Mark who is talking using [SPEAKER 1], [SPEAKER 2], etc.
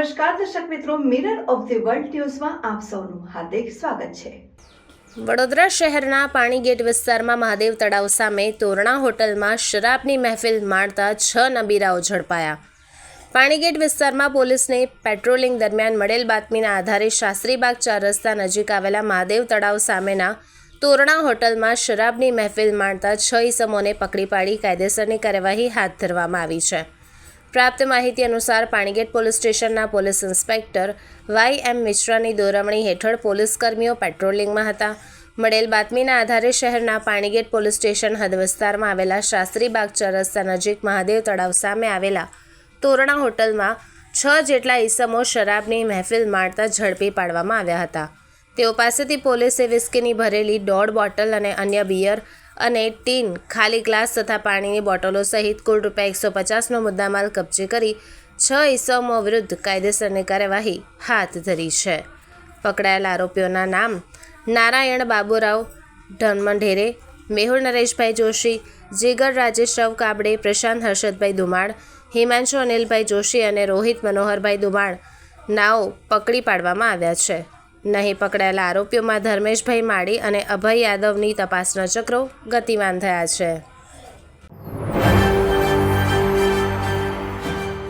[SPEAKER 1] નમસ્કાર દર્શક મિત્રો, મિરર ઓફ ધી વર્લ્ડ ન્યૂઝમાં આપ સૌનું હાર્દિક સ્વાગત છે।
[SPEAKER 2] વડોદરા શહેરના પાણીગેટ વિસ્તારમાં મહાદેવ તળાવ સામે તોરણા હોટલમાં શરાબની મહેફિલ માણતા 6 નબીરાઓ ઝડપાયા। પાણીગેટ વિસ્તારમાં પોલીસને પેટ્રોલિંગ દરમિયાન મળેલ બાતમીના આધારે શાસ્ત્રીબાગ 4 રસ્તા નજીક આવેલા મહાદેવ તળાવ સામેના તોરણા હોટલમાં શરાબની મહેફિલ માણતા 6 ઇસમોને પકડી પાડી કાયદેસરની કાર્યવાહી હાથ ધરવામાં આવી છે। પ્રાપ્ત માહિતી અનુસાર પાણીગેટ પોલીસ સ્ટેશનના પોલીસ ઇન્સ્પેક્ટર YM મિશ્રાની દોરવણી હેઠળ પોલીસ કર્મીઓ પેટ્રોલિંગમાં હતા। મળેલ બાતમીના આધારે શહેરના પાણીગેટ પોલીસ સ્ટેશન હદ વિસ્તારમાં આવેલા શાસ્ત્રીબાગ 4 રસ્તા નજીક મહાદેવ તળાવ સામે આવેલા તોરણા હોટલમાં 6 જેટલા ઇસમો શરાબની મહેફિલ માણતા ઝડપી પાડવામાં આવ્યા હતા। તેઓ પાસેથી પોલીસે વિસ્કીની ભરેલી 1.5 બોટલ અને અન્ય બિયર અને ટીન, ખાલી ગ્લાસ તથા પાણીની બોટલો સહિત કુલ ₹150નો મુદ્દામાલ કબજે કરી 6 ઇસમો વિરુદ્ધ કાયદેસરની કાર્યવાહી હાથ ધરી છે। પકડાયેલા આરોપીઓના નામ નારાયણ બાબુરાવ ઢમઢેરે, મેહુલ નરેશભાઈ જોશી, જીગર રાજેશરાવ કાબડે, પ્રશાંત હર્ષદભાઈ દુમાળ, હિમાંશુ અનિલભાઈ જોશી અને રોહિત મનોહરભાઈ દુમાળ નાઓ પકડી પાડવામાં આવ્યા છે। નહીં પકડાયેલા આરોપીઓમાં ધર્મેશભાઈ માળી અને અભય યાદવની તપાસના ચક્રો ગતિમાન થયા છે।